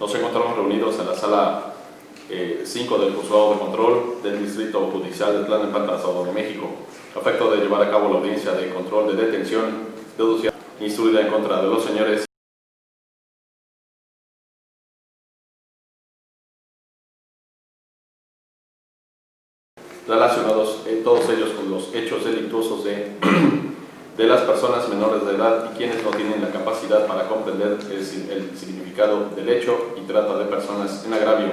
Nos encontramos reunidos en la sala 5 del Juzgado de Control del Distrito Judicial de Tlalnepantla, Estado de México, a efecto de llevar a cabo la audiencia de control de detención deducida instruida en contra de los señores relacionados, todos ellos con los hechos delictuosos de las personas menores de edad y quienes no tienen la capacidad para comprender el significado del hecho, y trata de personas en agravio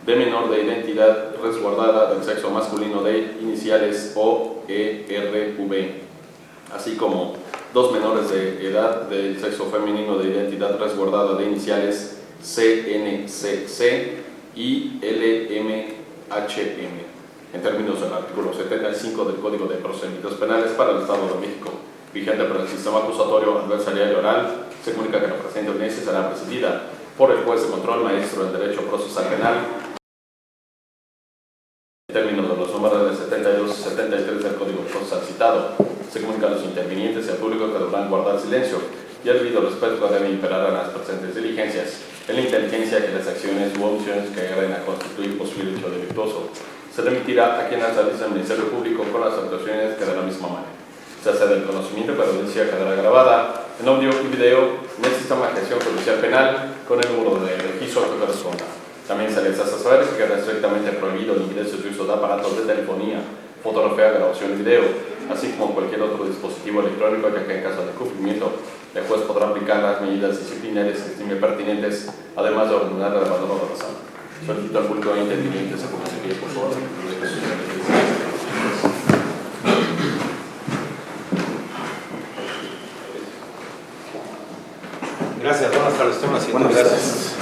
de menor de identidad resguardada del sexo masculino de iniciales OERV, así como dos menores de edad del sexo femenino de identidad resguardada de iniciales CNCC y LMHM, en términos del artículo 75 del Código de Procedimientos Penales para el Estado de México, vigente para el sistema acusatorio adversarial y oral. Se comunica que la presente audiencia será presidida por el juez de control maestro en Derecho Procesal Penal, en términos de los números 72 y 73 del Código Procesal citado. Se comunica a los intervinientes y al público que deberán guardar silencio y el debido respeto debe imperar a las presentes diligencias en la inteligencia que las acciones u omisiones que lleguen a constituir posible hecho delictuoso se remitirá a quienes realiza el Ministerio Público con las actuaciones que de la misma manera. Se hace del conocimiento que la audiencia quedará grabada en audio y video en el sistema de gestión judicial penal con el número de registro que corresponda. También se les hace saber que queda estrictamente prohibido el ingreso y uso de aparatos de telefonía, fotografía, grabación y video, así como cualquier otro dispositivo electrónico, ya que en caso de cumplimiento, el juez podrá aplicar las medidas disciplinarias que estime pertinentes, además de ordenar el abandono de la sala. Solicito al público interviniente se comunique, por favor. Gracias, buenas tardes. Buenas tardes.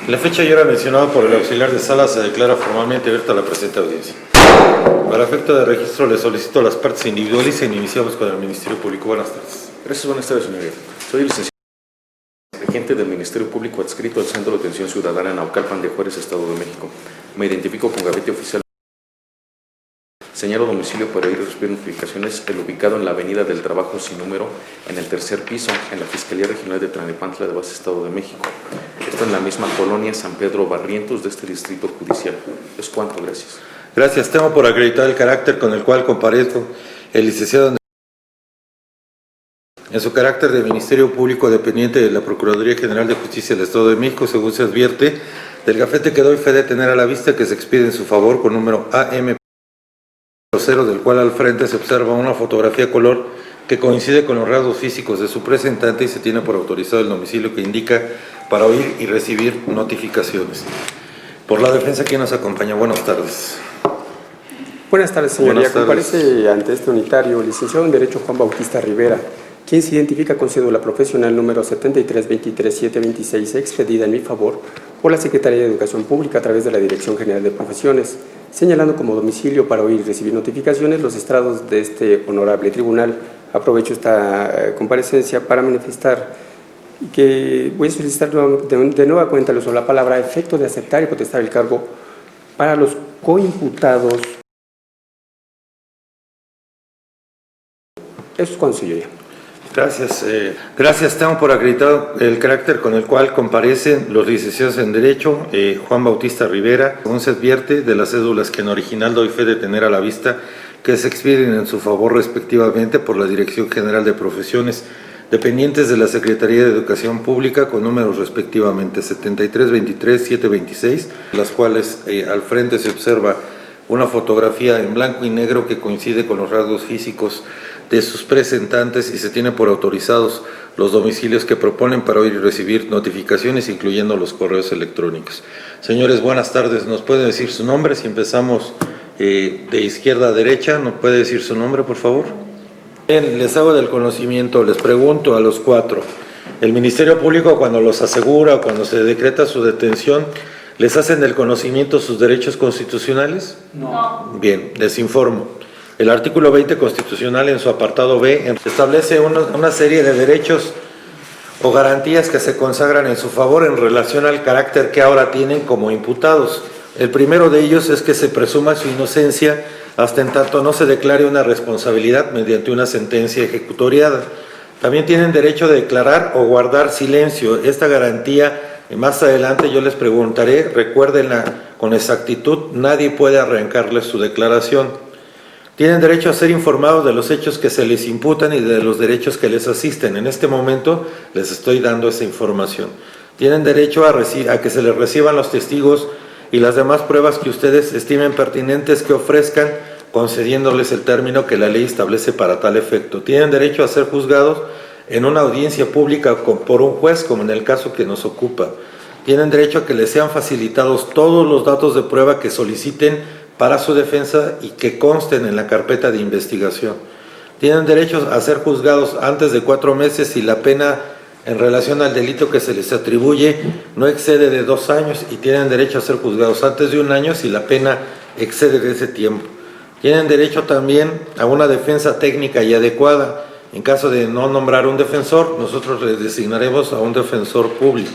La fecha ya era mencionada por el auxiliar de sala, se declara formalmente abierta la presente audiencia. Para efecto de registro, le solicito a las partes individuales y iniciamos con el Ministerio Público. Buenas tardes. Gracias, buenas tardes, señoría. Soy el licenciado agente del Ministerio Público adscrito al Centro de Atención Ciudadana en Naucalpan de Juárez, Estado de México. Me identifico con gabinete oficial. Señalo domicilio para ir a recibir notificaciones, el ubicado en la Avenida del Trabajo sin número, en el tercer piso, en la Fiscalía Regional de Tlalnepantla de base Estado de México. Esto en la misma colonia San Pedro Barrientos de este distrito judicial. Es cuanto, gracias. Gracias. Tengo por acreditar el carácter con el cual comparezco el licenciado en su carácter de Ministerio Público dependiente de la Procuraduría General de Justicia del Estado de México, según se advierte del gafete que doy fe de tener a la vista, que se expide en su favor con número AM 0, del cual al frente se observa una fotografía color que coincide con los rasgos físicos de su presentante y se tiene por autorizado el domicilio que indica para oír y recibir notificaciones. Por la defensa, ¿quién nos acompaña? Buenas tardes. Buenas tardes, señoría. Buenas tardes. Comparece ante este unitario el licenciado en Derecho Juan Bautista Rivera, quien se identifica con cédula profesional número 7323726, expedida en mi favor por la Secretaría de Educación Pública a través de la Dirección General de Profesiones, señalando como domicilio para oír y recibir notificaciones los estrados de este honorable tribunal. Aprovecho esta comparecencia para manifestar que voy a solicitar de nueva cuenta el uso de la palabra a efecto de aceptar y potestar el cargo para los coimputados. Eso es cuanto, señoría. Gracias. Gracias. Tengo por acreditado el carácter con el cual comparecen los licenciados en Derecho, Juan Bautista Rivera, según se advierte de las cédulas que en original doy fe de tener a la vista, que se expiden en su favor respectivamente por la Dirección General de Profesiones, dependientes de la Secretaría de Educación Pública, con números respectivamente 7323-726, las cuales al frente se observa una fotografía en blanco y negro que coincide con los rasgos físicos de sus presentantes y se tiene por autorizados los domicilios que proponen para oír y recibir notificaciones, incluyendo los correos electrónicos. Señores, buenas tardes. ¿Nos puede decir su nombre? Si empezamos de izquierda a derecha, ¿nos puede decir su nombre, por favor? Bien, les hago del conocimiento, les pregunto a los cuatro. ¿El Ministerio Público, cuando los asegura o cuando se decreta su detención, les hacen del conocimiento sus derechos constitucionales? No. Bien, les informo. El artículo 20 constitucional en su apartado B establece una serie de derechos o garantías que se consagran en su favor en relación al carácter que ahora tienen como imputados. El primero de ellos es que se presuma su inocencia hasta en tanto no se declare una responsabilidad mediante una sentencia ejecutoriada. También tienen derecho a declarar o guardar silencio. Esta garantía, más adelante yo les preguntaré, recuérdenla con exactitud, nadie puede arrancarles su declaración. Tienen derecho a ser informados de los hechos que se les imputan y de los derechos que les asisten. En este momento les estoy dando esa información. Tienen derecho a que se les reciban los testigos y las demás pruebas que ustedes estimen pertinentes que ofrezcan, concediéndoles el término que la ley establece para tal efecto. Tienen derecho a ser juzgados en una audiencia pública por un juez, como en el caso que nos ocupa. Tienen derecho a que les sean facilitados todos los datos de prueba que soliciten para su defensa y que consten en la carpeta de investigación. Tienen derecho a ser juzgados antes de 4 meses si la pena en relación al delito que se les atribuye no excede de 2 años, y tienen derecho a ser juzgados antes de 1 año si la pena excede de ese tiempo. Tienen derecho también a una defensa técnica y adecuada. En caso de no nombrar un defensor, nosotros les designaremos a un defensor público.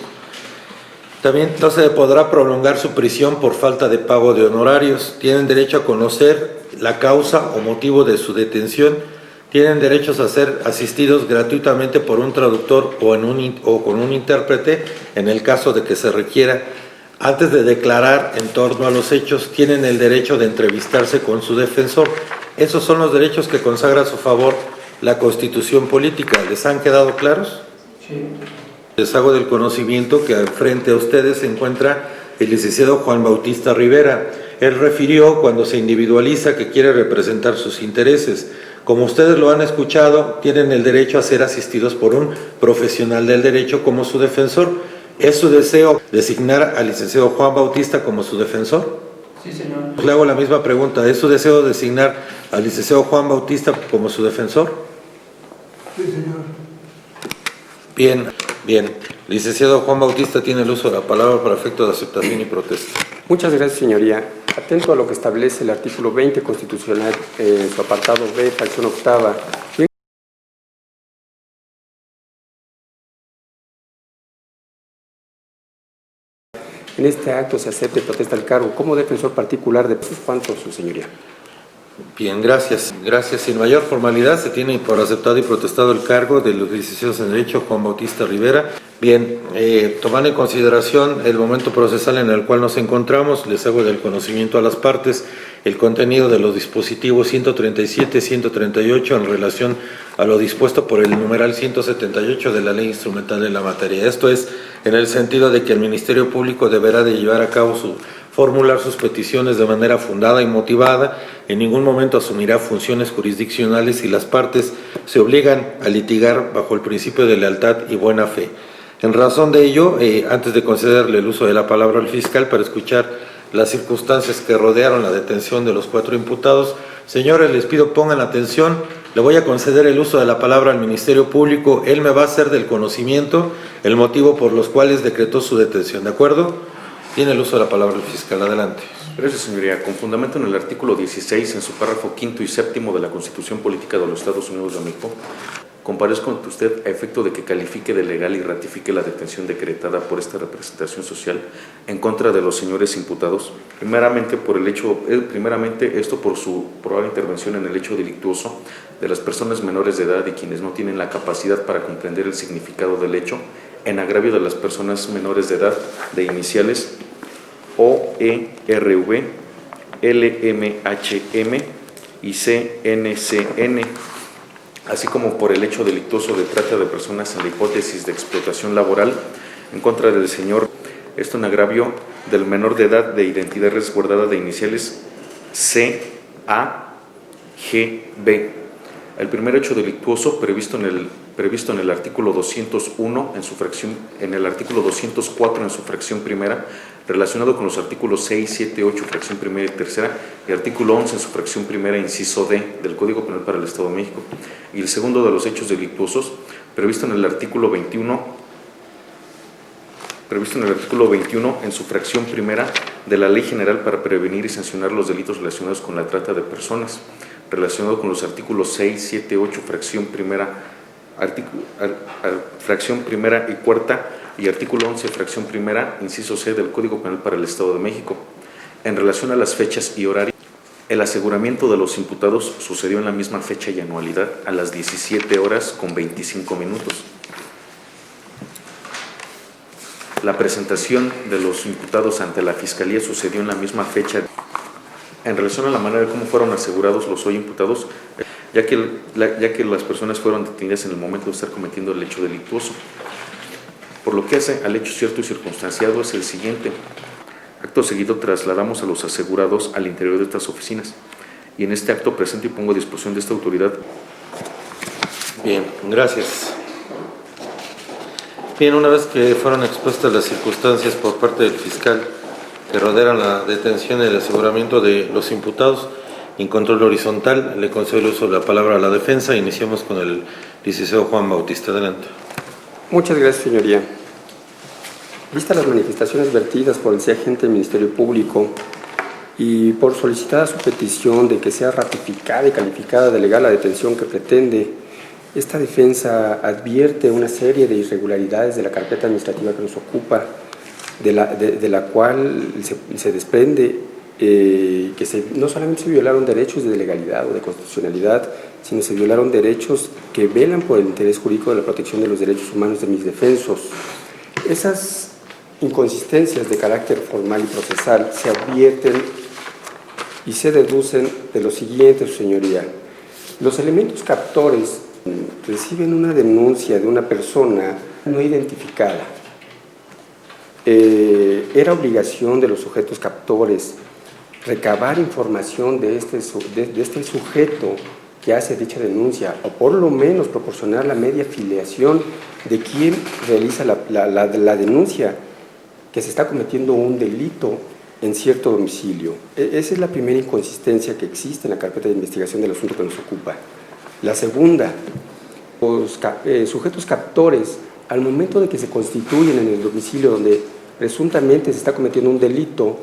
También no se podrá prolongar su prisión por falta de pago de honorarios. Tienen derecho a conocer la causa o motivo de su detención. Tienen derechos a ser asistidos gratuitamente por un traductor o con un intérprete en el caso de que se requiera. Antes de declarar en torno a los hechos, tienen el derecho de entrevistarse con su defensor. Esos son los derechos que consagra a su favor la Constitución Política. ¿Les han quedado claros? Sí. Les hago del conocimiento que frente a ustedes se encuentra el licenciado Juan Bautista Rivera. Él refirió cuando se individualiza que quiere representar sus intereses. Como ustedes lo han escuchado, tienen el derecho a ser asistidos por un profesional del derecho como su defensor. ¿Es su deseo designar al licenciado Juan Bautista como su defensor? Sí, señor. Le hago la misma pregunta. ¿Es su deseo designar al licenciado Juan Bautista como su defensor? Sí, señor. Bien, bien. Licenciado Juan Bautista tiene el uso de la palabra para efecto de aceptación y protesta. Muchas gracias, señoría. Atento a lo que establece el artículo 20 constitucional, en su apartado B, fracción octava. En este acto se acepta y protesta el cargo como defensor particular de cuanto, su señoría. Bien, gracias. Gracias. Sin mayor formalidad se tiene por aceptado y protestado el cargo de los licenciados en Derecho Juan Bautista Rivera. Bien, tomando en consideración el momento procesal en el cual nos encontramos, les hago del conocimiento a las partes el contenido de los dispositivos 137 y 138 en relación a lo dispuesto por el numeral 178 de la Ley Instrumental de la materia. Esto es en el sentido de que el Ministerio Público deberá de llevar a cabo formular sus peticiones de manera fundada y motivada. En ningún momento asumirá funciones jurisdiccionales y las partes se obligan a litigar bajo el principio de lealtad y buena fe. En razón de ello, antes de concederle el uso de la palabra al fiscal para escuchar las circunstancias que rodearon la detención de los 4 imputados, señores, les pido pongan atención. Le voy a conceder el uso de la palabra al Ministerio Público. Él me va a hacer del conocimiento el motivo por los cuales decretó su detención. ¿De acuerdo? Tiene el uso de la palabra el fiscal. Adelante. Gracias, señoría. Con fundamento en el artículo 16, en su párrafo 5º y 7º de la Constitución Política de los Estados Unidos de México, comparezco ante usted a efecto de que califique de legal y ratifique la detención decretada por esta representación social en contra de los señores imputados, primeramente esto por su probable intervención en el hecho delictuoso de las personas menores de edad y quienes no tienen la capacidad para comprender el significado del hecho, en agravio de las personas menores de edad de iniciales OERV, LMHM y CNCN, así como por el hecho delictuoso de trata de personas en la hipótesis de explotación laboral en contra del señor, esto en agravio del menor de edad de identidad resguardada de iniciales CAGB. El primer hecho delictuoso previsto en el artículo 201 en el artículo 204 en su fracción primera, relacionado con los artículos 6, 7, 8, fracción primera y tercera, y artículo 11 en su fracción primera, inciso D, del Código Penal para el Estado de México. Y el segundo de los hechos delictuosos, previsto en el artículo 21 en su fracción primera de la Ley General para prevenir y sancionar los delitos relacionados con la trata de personas, relacionado con los artículos 6, 7, 8, fracción primera y cuarta, y artículo 11, fracción primera, inciso C del Código Penal para el Estado de México, en relación a las fechas y horarios El aseguramiento de los imputados sucedió en la misma fecha y anualidad a las 17 horas con 25 minutos. La presentación de los imputados ante la Fiscalía sucedió en la misma fecha. En relación a la manera de cómo fueron asegurados los hoy imputados, ya que las personas fueron detenidas en el momento de estar cometiendo el hecho delictuoso. Por lo que hace al hecho cierto y circunstanciado es el siguiente. Acto seguido trasladamos a los asegurados al interior de estas oficinas y en este acto presento y pongo a disposición de esta autoridad. Bien, gracias. Bien, una vez que fueron expuestas las circunstancias por parte del fiscal que rodean la detención y el aseguramiento de los imputados, en control horizontal, le concedo el uso de la palabra a la defensa. Iniciamos con el licenciado Juan Bautista. Adelante. Muchas gracias, señoría. Vistas las manifestaciones vertidas por el agente del Ministerio Público y por solicitada su petición de que sea ratificada y calificada de legal la detención que pretende, esta defensa advierte una serie de irregularidades de la carpeta administrativa que nos ocupa, de la cual se desprende que no solamente se violaron derechos de legalidad o de constitucionalidad, sino se violaron derechos que velan por el interés jurídico de la protección de los derechos humanos de mis defensos. Esas inconsistencias de carácter formal y procesal se advierten y se deducen de lo siguiente, su señoría. Los elementos captores reciben una denuncia de una persona no identificada. Era obligación de los sujetos captores recabar información de este sujeto que hace dicha denuncia, o por lo menos proporcionar la media filiación de quien realiza la denuncia, que se está cometiendo un delito en cierto domicilio. Esa es la primera inconsistencia que existe en la carpeta de investigación del asunto que nos ocupa. La segunda, los sujetos captores, al momento de que se constituyen en el domicilio donde presuntamente se está cometiendo un delito,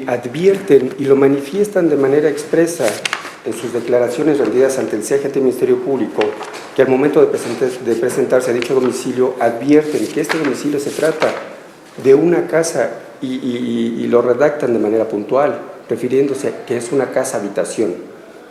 advierten y lo manifiestan de manera expresa en sus declaraciones rendidas ante el agente del Ministerio Público, que al momento de presentarse a dicho domicilio advierten que este domicilio se trata de una casa y lo redactan de manera puntual, refiriéndose a que es una casa-habitación.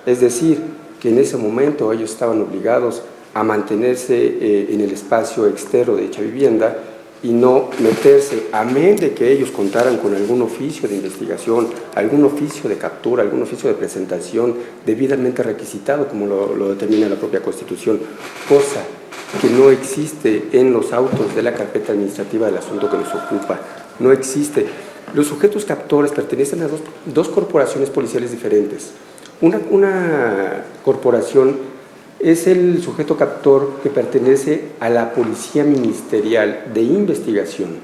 Es decir, que en ese momento ellos estaban obligados a mantenerse en el espacio externo de dicha vivienda y no meterse, amén de que ellos contaran con algún oficio de investigación, algún oficio de captura, algún oficio de presentación debidamente requisitado, como lo determina la propia Constitución, cosa que no existe en los autos de la carpeta administrativa del asunto que nos ocupa. No existe. Los sujetos captores pertenecen a dos corporaciones policiales diferentes. Una corporación es el sujeto captor que pertenece a la Policía Ministerial de Investigación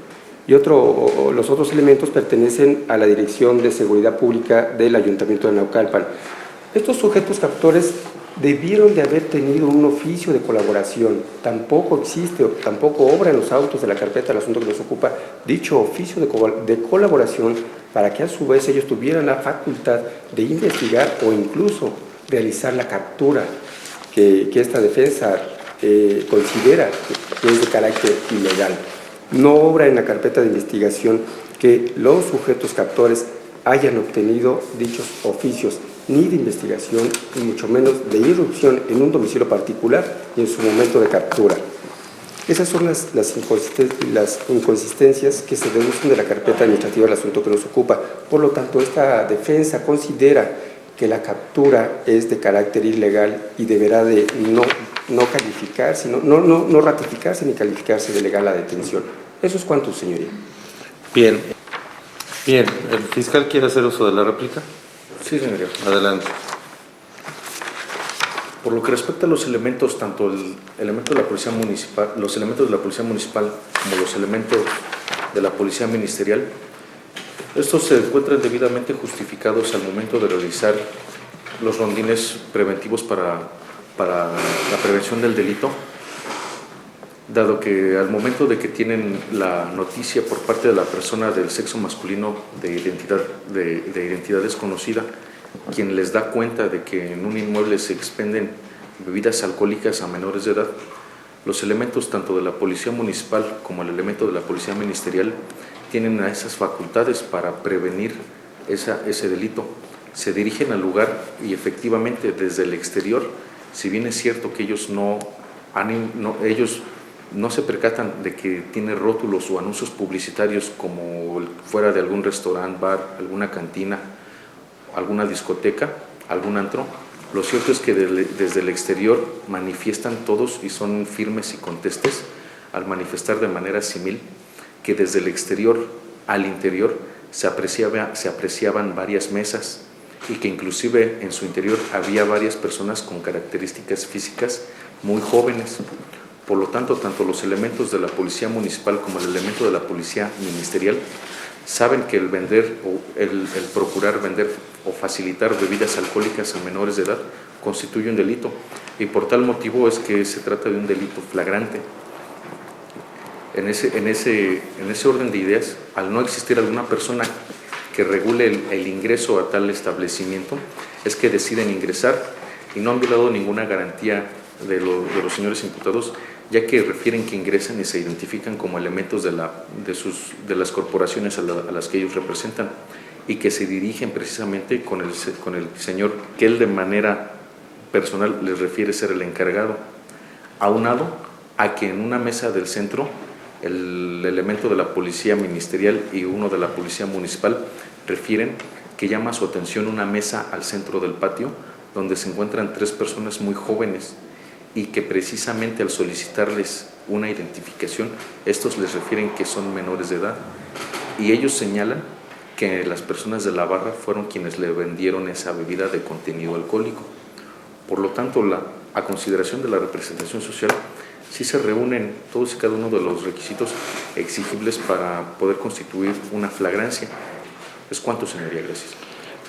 y los otros elementos pertenecen a la Dirección de Seguridad Pública del Ayuntamiento de Naucalpan. Estos sujetos captores debieron de haber tenido un oficio de colaboración. Tampoco existe, tampoco obra en los autos de la carpeta del asunto que nos ocupa dicho oficio de colaboración para que a su vez ellos tuvieran la facultad de investigar o incluso realizar la captura que esta defensa considera que es de carácter ilegal. No obra en la carpeta de investigación que los sujetos captores hayan obtenido dichos oficios ni de investigación, ni mucho menos de irrupción en un domicilio particular y en su momento de captura. Esas son las inconsistencias que se deducen de la carpeta administrativa del asunto que nos ocupa. Por lo tanto, esta defensa considera que la captura es de carácter ilegal y deberá de no calificarse, no ratificarse ni calificarse de legal la detención. Eso es cuanto, señoría. Bien. ¿El fiscal quiere hacer uso de la réplica? Sí, señoría. Adelante. Por lo que respecta a los elementos, tanto el elemento de la Policía Municipal, los elementos de la Policía Municipal como los elementos de la Policía Ministerial, estos se encuentran debidamente justificados al momento de realizar los rondines preventivos para la prevención del delito, dado que al momento de que tienen la noticia por parte de la persona del sexo masculino de identidad desconocida, quien les da cuenta de que en un inmueble se expenden bebidas alcohólicas a menores de edad, los elementos tanto de la Policía Municipal como el elemento de la Policía Ministerial tienen esas facultades para prevenir ese delito. se dirigen al lugar y efectivamente desde el exterior, si bien es cierto que ellos ellos no se percatan de que tiene rótulos o anuncios publicitarios como fuera de algún restaurante, bar, alguna cantina, alguna discoteca, algún antro. Lo cierto es que desde el exterior manifiestan todos y son firmes y contestes al manifestar de manera símil que desde el exterior al interior se apreciaban varias mesas y que inclusive en su interior había varias personas con características físicas muy jóvenes. Por lo tanto, tanto los elementos de la policía municipal como el elemento de la policía ministerial saben que el vender o el procurar vender o facilitar bebidas alcohólicas a menores de edad constituye un delito, y por tal motivo es que se trata de un delito flagrante. En ese orden de ideas, al no existir alguna persona que regule el ingreso a tal establecimiento, es que deciden ingresar y no han violado ninguna garantía de los señores imputados, ya que refieren que ingresan y se identifican como elementos de las corporaciones a las que ellos representan, y que se dirigen precisamente con el señor que él de manera personal les refiere ser el encargado, aunado a que en una mesa del centro el elemento de la policía ministerial y uno de la policía municipal refieren que llama su atención una mesa al centro del patio donde se encuentran 3 personas muy jóvenes, y que precisamente al solicitarles una identificación, estos les refieren que son menores de edad, y ellos señalan que las personas de la barra fueron quienes le vendieron esa bebida de contenido alcohólico. Por lo tanto, a consideración de la representación social, sí se reúnen todos y cada uno de los requisitos exigibles para poder constituir una flagrancia. Es cuanto, señoría, gracias.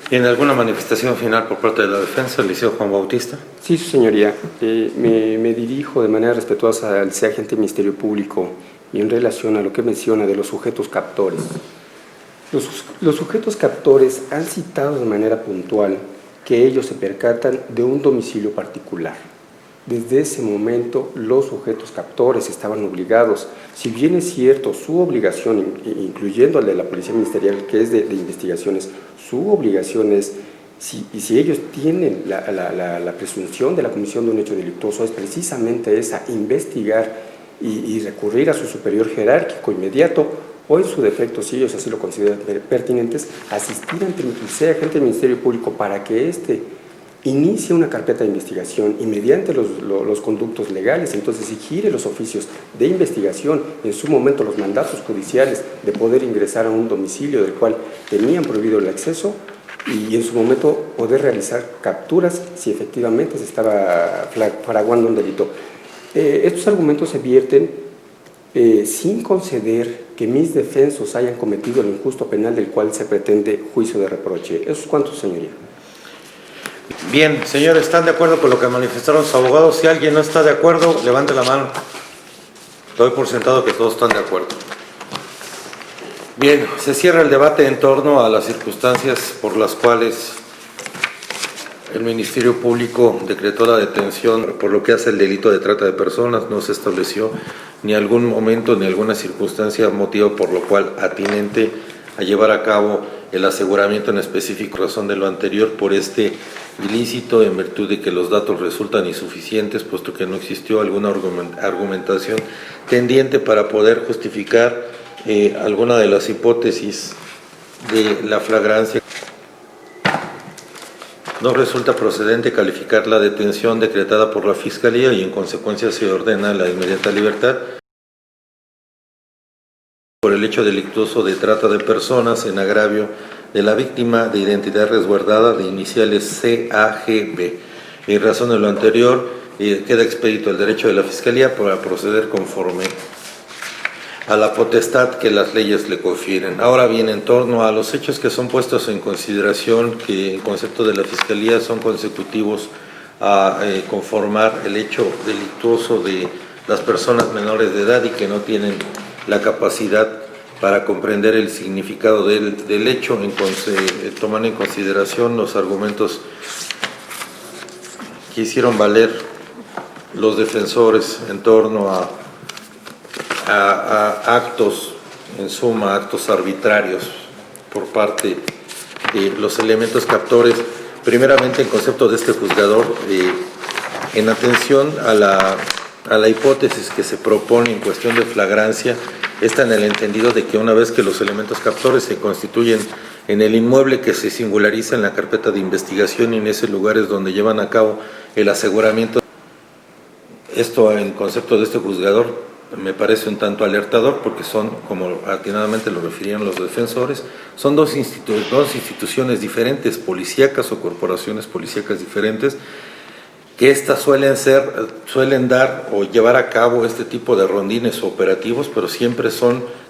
¿Tiene alguna manifestación final por parte de la defensa, el licenciado Juan Bautista? Sí, su señoría. Me dirijo de manera respetuosa al agente del Ministerio Público y en relación a lo que menciona de los sujetos captores. Los sujetos captores han citado de manera puntual que ellos se percatan de un domicilio particular. Desde ese momento, los sujetos captores estaban obligados, si bien es cierto, su obligación, incluyendo al de la Policía Ministerial, que es de investigaciones, su obligación es, si ellos tienen la presunción de la comisión de un hecho delictuoso, es precisamente esa, investigar y recurrir a su superior jerárquico inmediato, o en su defecto, si ellos así lo consideran pertinentes, asistir ante el agente del Ministerio Público para que éste inicie una carpeta de investigación y mediante los conductos legales, entonces si gire los oficios de investigación, en su momento los mandatos judiciales de poder ingresar a un domicilio del cual tenían prohibido el acceso, y en su momento poder realizar capturas si efectivamente se estaba fraguando un delito. Estos argumentos se vierten sin conceder que mis defensos hayan cometido el injusto penal del cual se pretende juicio de reproche. ¿Eso es cuánto, señoría? Bien, señores, ¿están de acuerdo con lo que manifestaron sus abogados? Si alguien no está de acuerdo, levante la mano. Doy por sentado que todos están de acuerdo. Bien, se cierra el debate en torno a las circunstancias por las cuales el Ministerio Público decretó la detención por lo que hace el delito de trata de personas. No se estableció ni algún momento ni alguna circunstancia, motivo por lo cual atinente a llevar a cabo el aseguramiento en específico, razón de lo anterior, por este ilícito, en virtud de que los datos resultan insuficientes, puesto que no existió alguna argumentación tendiente para poder justificar alguna de las hipótesis de la flagrancia. No resulta procedente calificar la detención decretada por la Fiscalía y en consecuencia se ordena la inmediata libertad por el hecho delictuoso de trata de personas en agravio de la víctima de identidad resguardada de iniciales CAGB. En razón de lo anterior, queda expedito el derecho de la Fiscalía para proceder conforme a la potestad que las leyes le confieren. Ahora bien, en torno a los hechos que son puestos en consideración, que en concepto de la Fiscalía son consecutivos a conformar el hecho delictuoso de las personas menores de edad y que no tienen la capacidad para comprender el significado del hecho, tomando en consideración los argumentos que hicieron valer los defensores en torno a actos, en suma, actos arbitrarios por parte los elementos captores, primeramente en concepto de este juzgador, en atención a la hipótesis que se propone en cuestión de flagrancia, está en el entendido de que una vez que los elementos captores se constituyen en el inmueble que se singulariza en la carpeta de investigación y en ese lugar es donde llevan a cabo el aseguramiento. Esto en concepto de este juzgador me parece un tanto alertador porque son, como atinadamente lo referían los defensores, son dos instituciones diferentes, policíacas o corporaciones policíacas diferentes, que estas suelen dar o llevar a cabo este tipo de rondines operativos, pero siempre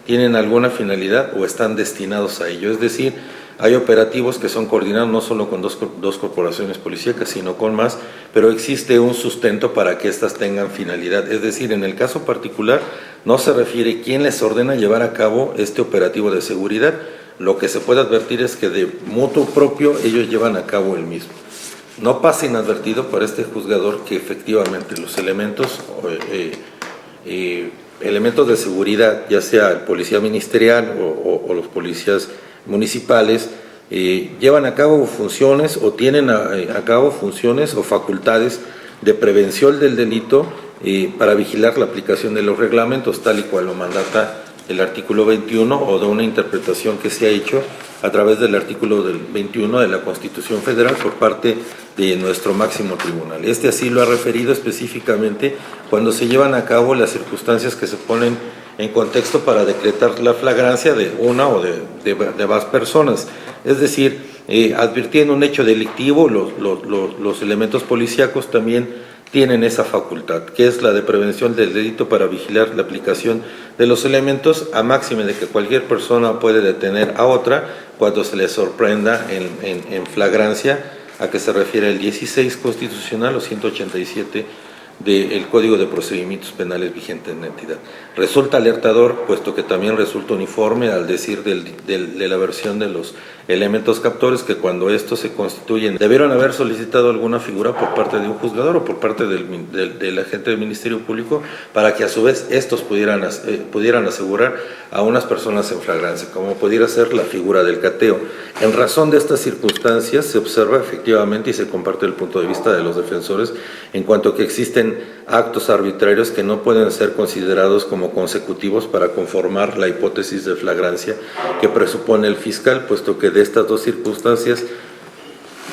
tienen alguna finalidad o están destinados a ello. Es decir, hay operativos que son coordinados no solo con dos corporaciones policíacas, sino con más, pero existe un sustento para que éstas tengan finalidad. Es decir, en el caso particular no se refiere quién les ordena llevar a cabo este operativo de seguridad. Lo que se puede advertir es que de mutuo propio ellos llevan a cabo el mismo. No pasa inadvertido para este juzgador que efectivamente los elementos de seguridad, ya sea el policía ministerial o los policías municipales, llevan a cabo funciones o tienen a cabo funciones o facultades de prevención del delito para vigilar la aplicación de los reglamentos, tal y cual lo mandata el artículo 21 o de una interpretación que se ha hecho a través del artículo 21 de la Constitución Federal por parte de nuestro máximo tribunal. Este así lo ha referido específicamente cuando se llevan a cabo las circunstancias que se ponen en contexto para decretar la flagrancia de una o de más personas. Es decir, advirtiendo un hecho delictivo, los elementos policíacos también tienen esa facultad, que es la de prevención del delito para vigilar la aplicación de los elementos, a máxime de que cualquier persona puede detener a otra cuando se le sorprenda en flagrancia, a que se refiere el 16 constitucional o 187 del Código de Procedimientos Penales vigente en la entidad. Resulta alertador, puesto que también resulta uniforme al decir de la versión de los elementos captores, que cuando estos se constituyen debieron haber solicitado alguna figura por parte de un juzgador o por parte del agente del Ministerio Público para que a su vez estos pudieran asegurar a unas personas en flagrancia, como pudiera ser la figura del cateo. En razón de estas circunstancias se observa efectivamente y se comparte el punto de vista de los defensores en cuanto que existen actos arbitrarios que no pueden ser considerados como consecutivos para conformar la hipótesis de flagrancia que presupone el fiscal, puesto que de estas dos circunstancias,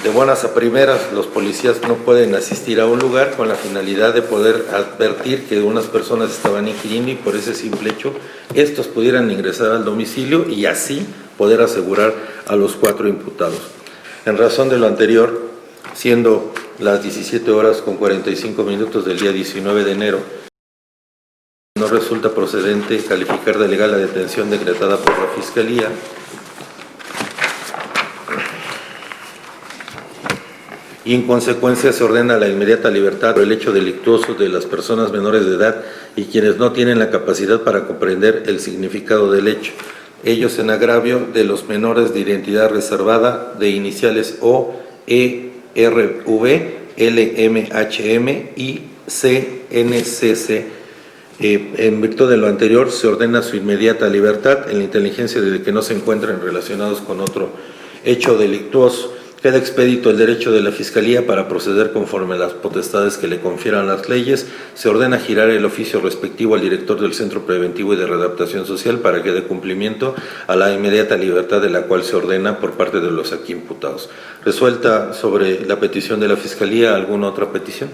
de buenas a primeras, los policías no pueden asistir a un lugar con la finalidad de poder advertir que unas personas estaban inquiriendo y por ese simple hecho estos pudieran ingresar al domicilio y así poder asegurar a los 4 imputados. En razón de lo anterior, siendo las 17 horas con 45 minutos del día 19 de enero, no resulta procedente calificar de legal la detención decretada por la Fiscalía, y en consecuencia se ordena la inmediata libertad por el hecho delictuoso de las personas menores de edad y quienes no tienen la capacidad para comprender el significado del hecho, ellos en agravio de los menores de identidad reservada de iniciales O, E, RV, LMHM y CNCC. En virtud de lo anterior, se ordena su inmediata libertad en la inteligencia de que no se encuentren relacionados con otro hecho delictuoso. Queda expedito el derecho de la Fiscalía para proceder conforme a las potestades que le confieran las leyes. Se ordena girar el oficio respectivo al director del Centro Preventivo y de Readaptación Social para que dé cumplimiento a la inmediata libertad de la cual se ordena por parte de los aquí imputados. ¿Resuelta sobre la petición de la Fiscalía alguna otra petición?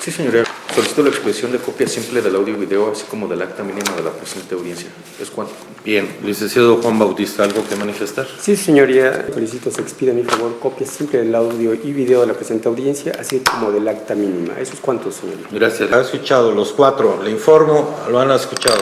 Sí, señoría. Solicito la expedición de copia simple del audio y video, así como del acta mínima de la presente audiencia. ¿Es cuánto? Bien. Licenciado Juan Bautista, ¿algo que manifestar? Sí, señoría. Solicito se expida a mi favor copia simple del audio y video de la presente audiencia, así como del acta mínima. ¿Eso es cuánto, señoría? Gracias. Ha escuchado los 4. Le informo, lo han escuchado.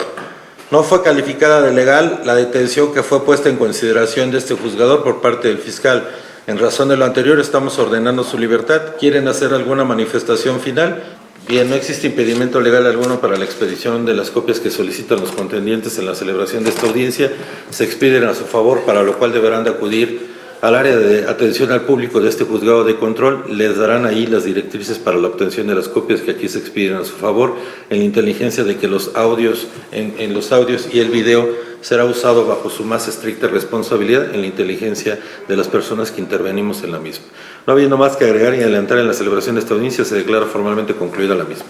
No fue calificada de legal la detención que fue puesta en consideración de este juzgador por parte del fiscal. En razón de lo anterior, estamos ordenando su libertad. ¿Quieren hacer alguna manifestación final? Bien, no existe impedimento legal alguno para la expedición de las copias que solicitan los contendientes en la celebración de esta audiencia. Se expiden a su favor, para lo cual deberán de acudir al área de atención al público de este juzgado de control. Les darán ahí las directrices para la obtención de las copias que aquí se expiden a su favor, en la inteligencia de que los audios, en los audios y el video será usado bajo su más estricta responsabilidad en la inteligencia de las personas que intervenimos en la misma. No habiendo más que agregar y adelantar en la celebración de esta audiencia, se declara formalmente concluida la misma.